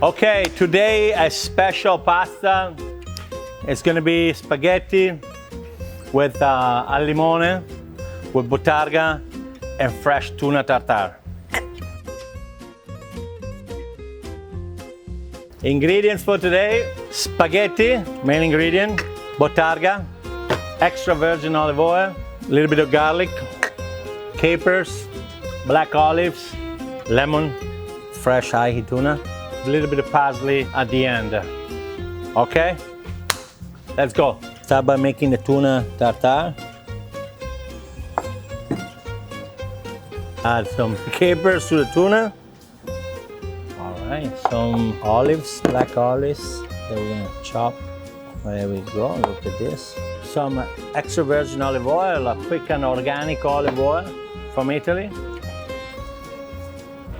Okay, today a special pasta. It's gonna be spaghetti with al limone, with Bottarga and fresh tuna tartare. Ingredients for today: spaghetti, main ingredient, Bottarga, extra virgin olive oil, a little bit of garlic, capers, black olives, lemon, fresh ahi tuna, a little bit of parsley at the end. Okay? Let's go. Start by making the tuna tartare. Add some capers to the tuna. All right, some olives, black olives that we're gonna chop. There we go, look at this. Some extra virgin olive oil, a quick and organic olive oil from Italy.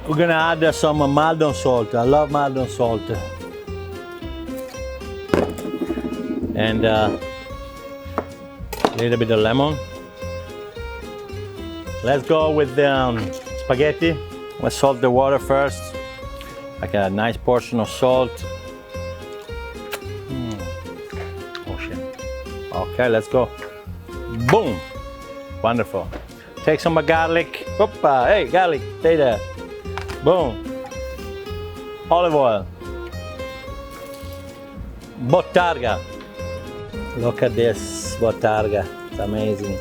We're gonna add some Maldon salt. I love Maldon salt. And a little bit of lemon. Let's go with the spaghetti. Let's salt the water first. Like a nice portion of salt. Ocean. Okay, let's go. Boom! Wonderful. Take some garlic. Hoppa, hey, garlic, stay there. Boom. Olive oil. Bottarga. Look at this Bottarga. It's amazing.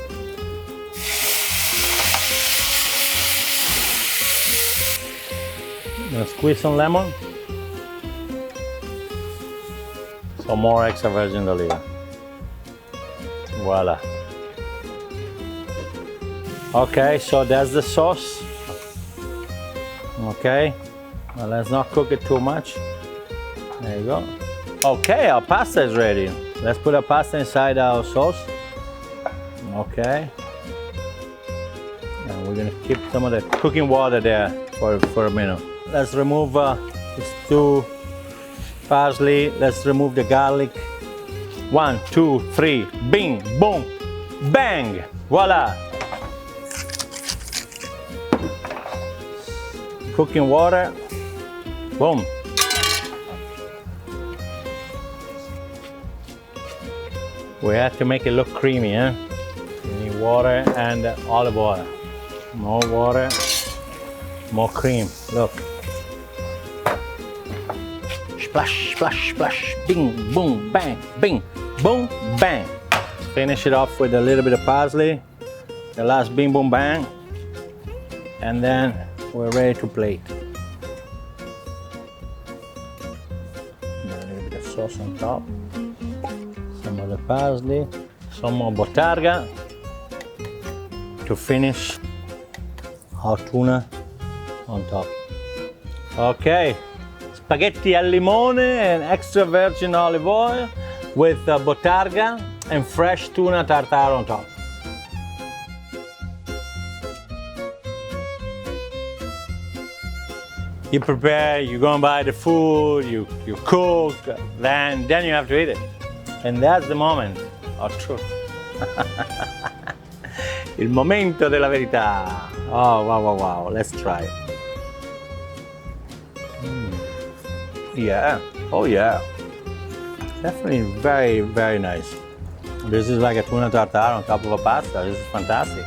Gonna squeeze some lemon. Some more extra virgin olive. Voila. Okay, so that's the sauce. Okay, well, let's not cook it too much. There you go. Okay, our pasta is ready. Let's put our pasta inside our sauce. Okay. And we're gonna keep some of the cooking water there for a minute. Let's remove these two parsley. Let's remove the garlic. 1, 2, 3. Bing, boom, bang. Voila. Cooking water. Boom. We have to make it look creamy, huh? You need water and olive oil. More water, more cream. Look. Splash, splash, splash. Bing, boom, bang. Bing, boom, bang. Finish it off with a little bit of parsley. The last bing, boom, bang. And then we're ready to plate. A little bit of sauce on top. Some of the parsley. Some more Bottarga. To finish our tuna on top. Okay. Spaghetti al limone and extra virgin olive oil with Bottarga and fresh tuna tartare on top. You prepare, you go and buy the food, you cook, then you have to eat it. And that's the moment of truth. Il momento della verità. Oh, wow, wow, wow. Let's try it. Yeah. Oh, yeah. Definitely very, very nice. This is like a tuna tartare on top of a pasta. This is fantastic.